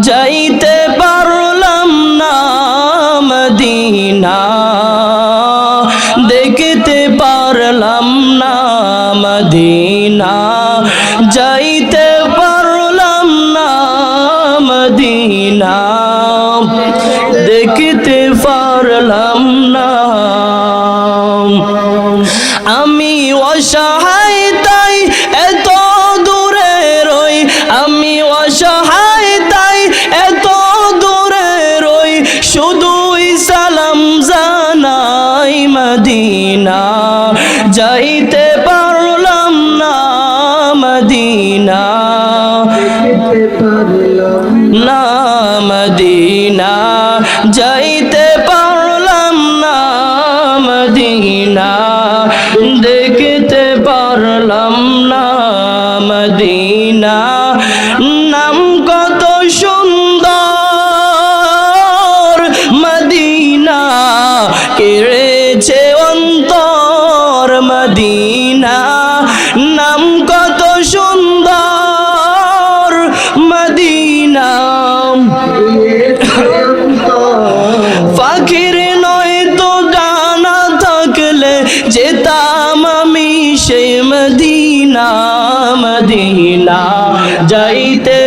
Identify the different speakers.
Speaker 1: যাইতে পারলাম না মদিনা, দেখতে পারলাম না মদিনা, যাইতে পারলাম না মদিনা, দেখতে পারলাম না। আমি অসহায় তাই এত দূরে রই, আমি অসহায় তাই এত দূরে রই, শুধুই সালাম জানাই মদিনা, যাইতে পারলাম না মদিনা, না মদিনা, যাইতে পারলাম না মদিনা, দেখতে পারলাম না মদিনা। নাম কত সুন্দর মদিনা, কেড়েছে অন্তর মদিনা, নাম কত সুন্দর মদিনা। ফাকির নয় তো জানা থাকলে যেতাম আমি সেই মদিনা, মদিনা, যাইতে